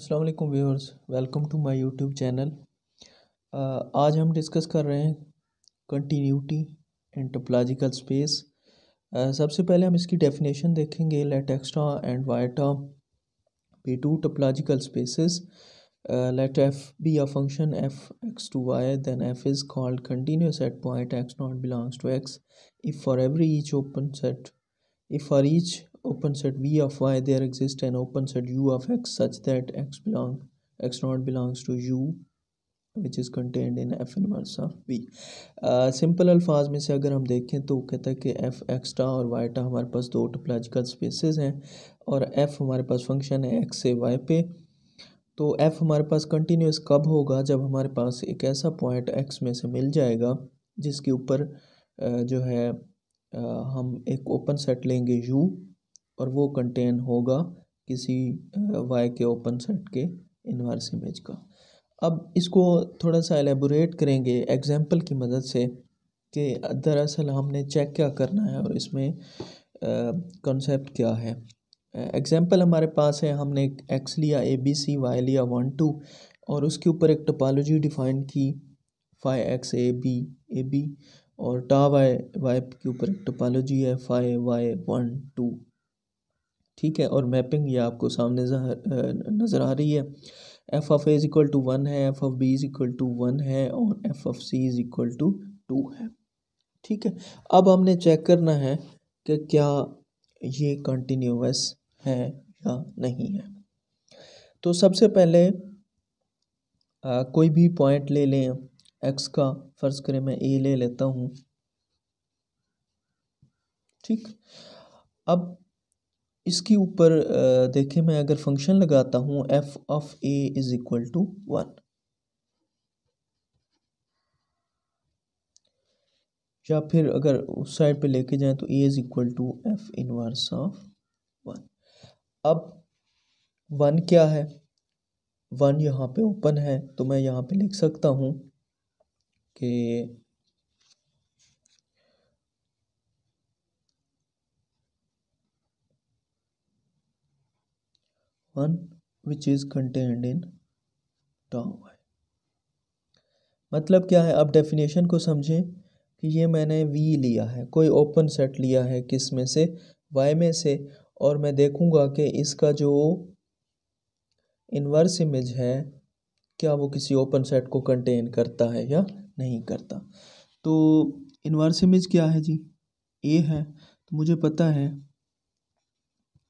अस्सलाम वालेकुम viewers, welcome to my YouTube channel. आज हम डिस्कस कर रहे हैं कंटिन्यूटी इन टोपोलॉजिकल स्पेस। सबसे पहले हम इसकी डेफिनेशन देखेंगे। Let extra and Y be two topological spaces. Let F be a function F X to Y, then F is called continuous at point X naught belongs to X if for every each open set if for each open set V of y there exists an open set U of x such that x naught belongs to U which is contained in f inverse of V। Simple अल्फाज में से अगर हम देखें तो कहता है कि f एक्स्ट्रा और वाईटा हमारे पास दो टोपोलॉजिकल स्पेसेस हैं और f हमारे पास फंक्शन है x से y पे। तो f हमारे पास कंटिन्यूस कब होगा? जब हमारे पास एक ऐसा पॉइंट x में से मिल जाएगा जिसके ऊपर जो है हम एक ओपन सेट लेंगे u और वो कंटेन होगा किसी y के ओपन सेट के इन्वर्स इमेज का। अब इसको थोड़ा सा एलेबोरेट करेंगे एग्जांपल की मदद से कि दरअसल हमने चेक क्या करना है और इसमें कॉन्सेप्ट क्या है। एग्जांपल हमारे पास है, हमने एक x लिया a b c, y लिया 1 2 और उसके ऊपर एक टोपोलॉजी डिफाइन की फाई एक्स ए बी और टा वाई के ऊपर एक टोपोलॉजी है फाई वाई 1 2। ठीक है, और मैपिंग ये आपको सामने नज़र आ रही है। F of A is equal to 1 है, F of B is equal to 1 है और F of C is equal to 2 है। ठीक है, अब हमने चेक करना है कि क्या ये कंटिन्यूअस है या नहीं है। तो सबसे पहले कोई भी पॉइंट ले लें एक्स का, फ़र्ज़ करें मैं ए ले लेता हूँ। ठीक, अब इसके ऊपर देखें, मैं अगर फंक्शन लगाता हूँ F of A is equal to 1 या फिर अगर उस साइड पे लेके जाएं तो A is equal to F inverse of 1। अब 1 क्या है? 1 यहाँ पे ओपन है, तो मैं यहाँ पे लिख सकता हूँ कि one which is contained in tau Y. मतलब क्या है? अब डेफिनेशन को समझें कि ये मैंने वी लिया है, कोई ओपन सेट लिया है, किस में से? वाई में से। और मैं देखूंगा कि इसका जो इन्वर्स इमेज है क्या वो किसी ओपन सेट को कंटेन करता है या नहीं करता। तो इन्वर्स इमेज क्या है जी? ए है। तो मुझे पता है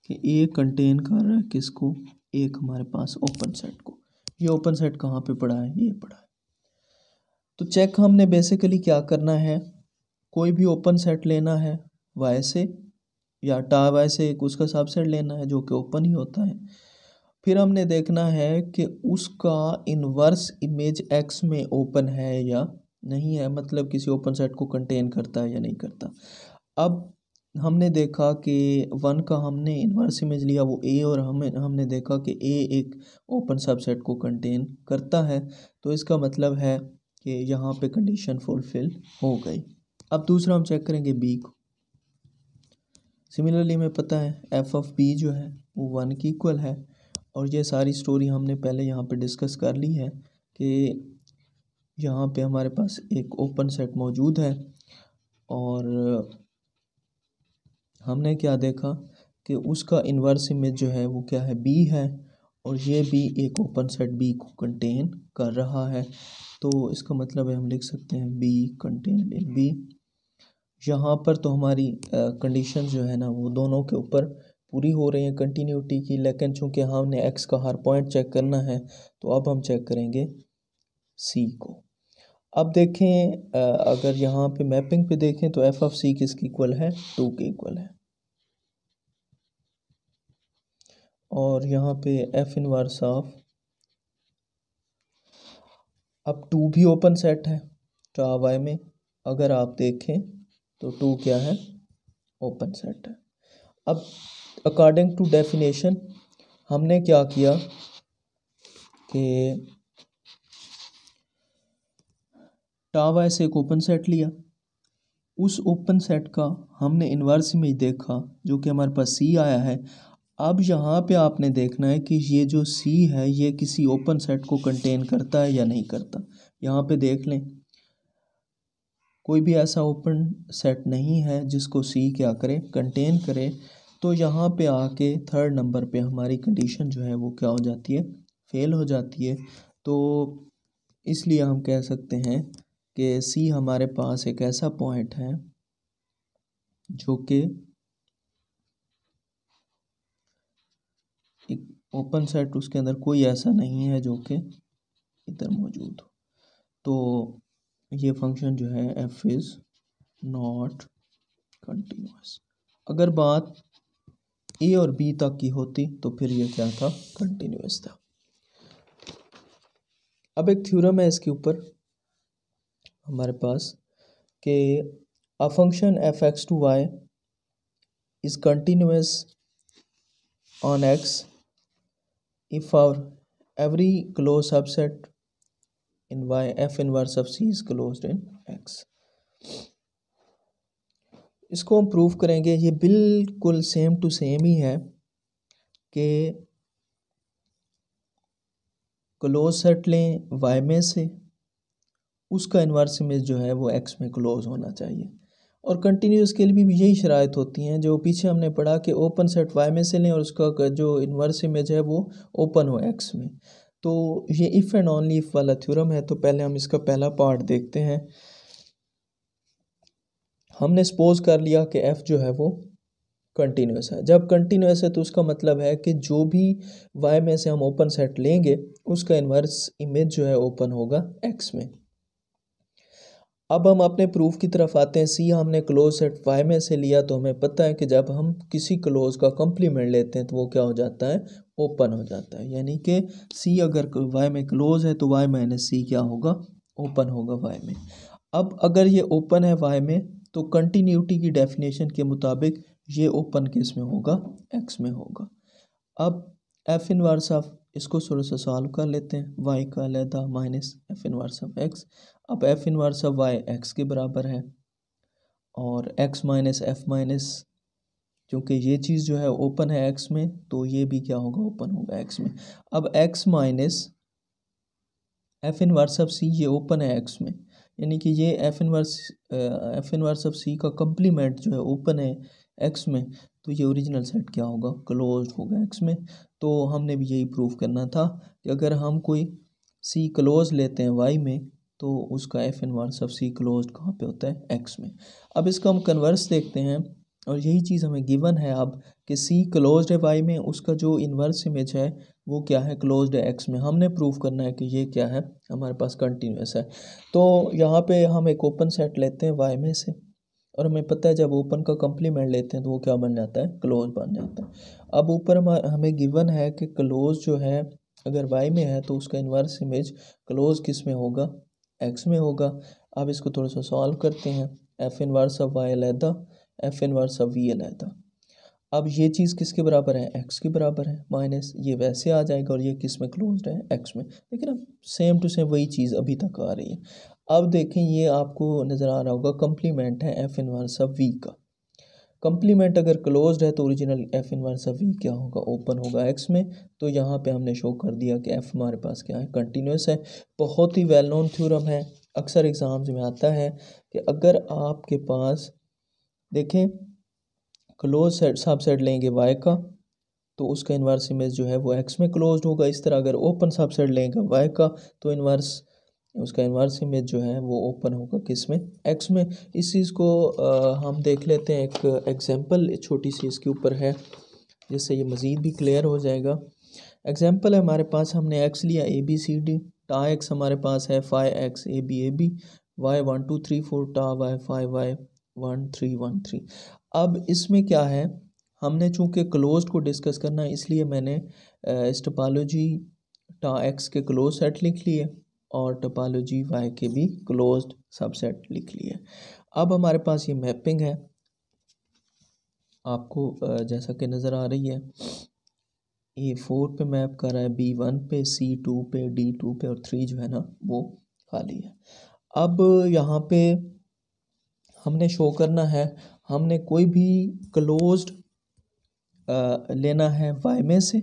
कि ए कंटेन कर रहा है किसको? एक हमारे पास ओपन सेट को। ये ओपन सेट कहाँ पे पड़ा है? ये पड़ा है। तो चेक हमने बेसिकली क्या करना है, कोई भी ओपन सेट लेना है वाई से या टा वाई से, एक उसका सबसेट लेना है जो कि ओपन ही होता है। फिर हमने देखना है कि उसका इन्वर्स इमेज एक्स में ओपन है या नहीं है, मतलब किसी ओपन सेट को कंटेन करता है या नहीं करता। अब हमने देखा कि 1 का हमने इन्वर्स इमेज लिया वो ए, और हमने देखा कि ए एक ओपन सबसेट को कंटेन करता है। तो इसका मतलब है कि यहाँ पे कंडीशन फुलफिल हो गई। अब दूसरा हम चेक करेंगे बी को। सिमिलरली हमें पता है एफ ऑफ बी जो है वो 1 की इक्वल है, और ये सारी स्टोरी हमने पहले यहाँ पे डिस्कस कर ली है कि यहाँ पे हमारे पास एक ओपन सेट मौजूद है और हमने क्या देखा कि उसका इन्वर्स इमेज जो है वो क्या है? बी है, और ये भी एक ओपन सेट बी को कंटेन कर रहा है। तो इसका मतलब है हम लिख सकते हैं बी कंटेन्ड इन बी। यहाँ पर तो हमारी कंडीशन जो है ना वो दोनों के ऊपर पूरी हो रही है कंटिन्यूटी की, लेकिन चूंकि हमने एक्स का हर पॉइंट चेक करना है तो अब हम चेक करेंगे सी को। अब देखें, अगर यहाँ पे मैपिंग पे देखें तो एफ ऑफ सी किसकी इक्वल है? 2 के इक्वल है। और यहाँ पे एफ इनवर्स ऑफ, अब 2 भी ओपन सेट है तो वाई में अगर आप देखें तो 2 क्या है? ओपन सेट है। अब अकॉर्डिंग टू डेफिनेशन हमने क्या किया कि टा वाई से एक ओपन सेट लिया, उस ओपन सेट का हमने इन्वर्स इमेज देखा जो कि हमारे पास सी आया है। अब यहाँ पे आपने देखना है कि ये जो C है ये किसी ओपन सेट को कंटेन करता है या नहीं करता। यहाँ पे देख लें, कोई भी ऐसा ओपन सेट नहीं है जिसको C क्या करे, कंटेन करे। तो यहाँ पे आके थर्ड नंबर पे हमारी कंडीशन जो है वो क्या हो जाती है, फेल हो जाती है। तो इसलिए हम कह सकते हैं कि C हमारे पास एक ऐसा पॉइंट है जो कि एक ओपन सेट, उसके अंदर कोई ऐसा नहीं है जो कि इधर मौजूद हो। तो ये फंक्शन जो है f इज़ नॉट कंटिन्यूस। अगर बात a और b तक की होती तो फिर ये क्या था, कंटिन्यूस था। अब एक थ्योरम है इसके ऊपर हमारे पास कि a function f(x) to y is continuous on x if our every closed subset in y f inverse of c is closed in x। इसको हम प्रूव करेंगे। ये बिल्कुल सेम टू सेम ही है कि क्लोज सेट लें y में से, उसका इन्वर्स इमेज जो है वो x में क्लोज होना चाहिए। और कंटिन्यूस के लिए भी यही शराइत होती हैं जो पीछे हमने पढ़ा कि ओपन सेट y में से लें और उसका जो इन्वर्स इमेज है वो ओपन हो x में। तो ये इफ़ एंड ओनली इफ़ वाला थ्योरम है। तो पहले हम इसका पहला पार्ट देखते हैं। हमने सपोज कर लिया कि f जो है वो कंटिन्यूस है। जब कंटिन्यूस है तो उसका मतलब है कि जो भी y में से हम ओपन सेट लेंगे उसका इन्वर्स इमेज जो है ओपन होगा x में। अब हम अपने प्रूफ की तरफ आते हैं। C हमने क्लोज सेट y में से लिया तो हमें पता है कि जब हम किसी क्लोज का कॉम्प्लीमेंट लेते हैं तो वो क्या हो जाता है, ओपन हो जाता है। यानी कि C अगर y में क्लोज है तो y माइनस C क्या होगा, ओपन होगा y में। अब अगर ये ओपन है y में तो कंटिन्यूटी की डेफिनेशन के मुताबिक ये ओपन किस में होगा, x में होगा। अब f इनवर्स ऑफ, इसको थोड़ा सा सॉल्व कर लेते हैं। y का अलहदा minus f inverse of x। अब f inverse of y x के बराबर है और x माइनस f माइनस, क्योंकि ये चीज़ जो है ओपन है x में तो ये भी क्या होगा, ओपन होगा x में। अब x minus f inverse of c ये ओपन है x में, यानी कि ये f इनवर्स ऑफ c का कम्प्लीमेंट जो है ओपन है x में, तो ये ओरिजिनल सेट क्या होगा, क्लोज्ड होगा x में। तो हमने भी यही प्रूव करना था कि अगर हम कोई c क्लोज लेते हैं y में तो उसका f inverse of c closed कहाँ पे होता है, x में। अब इसका हम कन्वर्स देखते हैं और यही चीज़ हमें गिवन है अब कि c क्लोज्ड है y में, उसका जो इन्वर्स इमेज है वो क्या है, क्लोज्ड है x में। हमने प्रूव करना है कि ये क्या है, हमारे पास कंटिन्यूस है। तो यहाँ पे हम एक ओपन सेट लेते हैं y में से और हमें पता है जब ओपन का कम्प्लीमेंट लेते हैं तो वो क्या बन जाता है, क्लोज बन जाता है। अब ऊपर हमें गिवन है कि क्लोज जो है अगर y में है तो उसका इन्वर्स इमेज क्लोज किस में होगा, x में होगा। अब इसको थोड़ा सा सॉल्व करते हैं। f इनवर्स ऑफ y अलहदा, f इनवर्स ऑफ v अलहदा। अब ये चीज़ किसके बराबर है, x के बराबर है, माइनस ये वैसे आ जाएगा और ये किस में क्लोज्ड है, x में। लेकिन अब सेम टू सेम वही चीज़ अभी तक आ रही है। अब देखें ये आपको नज़र आ रहा होगा कम्प्लीमेंट है f इनवर्स ऑफ v का। कम्प्लीमेंट अगर क्लोज्ड है तो original f inverse of v क्या होगा, ओपन होगा x में। तो यहाँ पे हमने शो कर दिया कि f हमारे पास क्या है, कंटिन्यूस है। बहुत ही वेल नोन थ्योरम है, अक्सर एग्ज़ाम्स में आता है कि अगर आपके पास देखें क्लोज सेट सबसेट लेंगे y का तो उसका इन्वर्स इमेज जो है वो x में क्लोज्ड होगा। इस तरह अगर ओपन सबसेट लेंगे y का तो उसका इन्वर्स इमेज जो है वो ओपन होगा किस में, x में। इस चीज़ को हम देख लेते हैं, एक एग्जांपल छोटी सी इसके ऊपर है जिससे ये मज़ीद भी क्लियर हो जाएगा। एग्जांपल है हमारे पास, हमने x लिया a b c d, टा x हमारे पास है 5x a b y 1 2 3 4 टा y 5 y 1 3 1 3। अब इसमें क्या है, हमने चूँकि क्लोज्ड को डिस्कस करना है इसलिए मैंने इस टोपोलॉजी टा x के क्लोज सेट लिख लिए और टोपोलॉजी y के भी क्लोज्ड सबसेट लिख लिए। अब हमारे पास ये मैपिंग है, आपको जैसा कि नज़र आ रही है, A4 पे मैप कर रहा है, B1 पे, C2 पे, D2 पे और 3 जो है ना वो खाली है। अब यहाँ पे हमने शो करना है, हमने कोई भी क्लोज्ड लेना है y में से,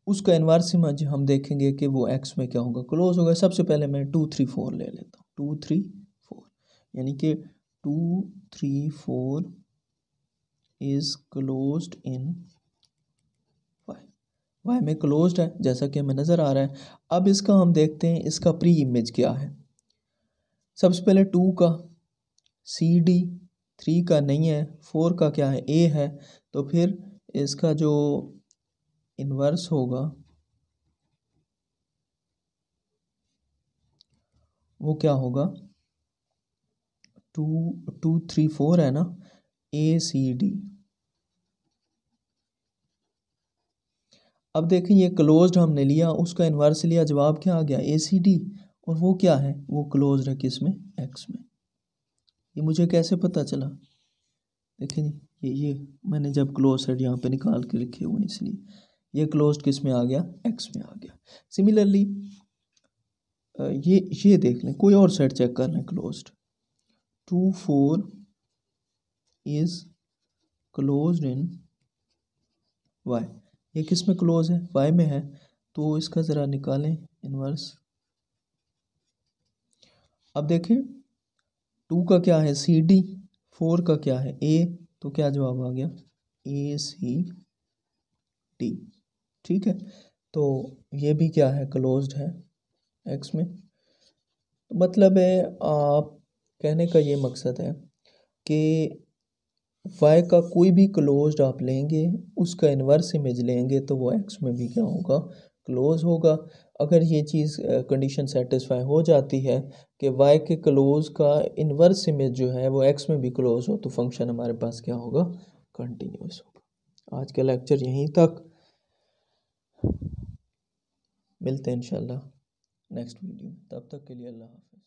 उसका इन्वर्स इमेज हम देखेंगे कि वो x में क्या होगा, क्लोज होगा। सबसे पहले मैं 2 3 4 ले लेता हूँ, 2 3 4, यानी कि 2 3 4 इज़ क्लोज्ड इन y में क्लोज्ड है जैसा कि हमें नज़र आ रहा है। अब इसका हम देखते हैं इसका प्री इमेज क्या है। सबसे पहले 2 का CD, 3 का नहीं है, 4 का क्या है, A है, तो फिर इसका जो इन्वर्स होगा वो क्या होगा, 2 2 3 4 है ना, ACD। अब देखें ये क्लोज्ड हमने लिया, उसका इन्वर्स लिया, जवाब क्या आ गया, ACD। और वो क्या है, वो क्लोज्ड है किस में, X में। ये मुझे कैसे पता चला, देखें जी, ये मैंने जब क्लोज सेट यहाँ पे निकाल के लिखे हुए इसलिए ये क्लोज्ड किस में आ गया, X में आ गया। सिमिलरली ये देख लें, कोई और सेट चेक कर लें, closed 2 4 is closed in y, ये किस में क्लोज है, y में है, तो इसका ज़रा निकालें इन्वर्स। अब देखें 2 का क्या है CD, 4 का क्या है A, तो क्या जवाब आ गया, ACD। ठीक है, तो ये भी क्या है, क्लोज्ड है X में। तो मतलब है, आप कहने का ये मकसद है कि y का कोई भी क्लोज्ड आप लेंगे, उसका इन्वर्स इमेज लेंगे तो वो x में भी क्या होगा, क्लोज होगा। अगर ये चीज़ कंडीशन सेटिस्फाई हो जाती है कि y के क्लोज का इन्वर्स इमेज जो है वो x में भी क्लोज हो, तो फंक्शन हमारे पास क्या होगा, कंटिन्यूस होगा। आज का लेक्चर यहीं तक, मिलते हैं इंशाल्लाह नेक्स्ट वीडियो में, तब तक के लिए अल्लाह हाफ़िज़।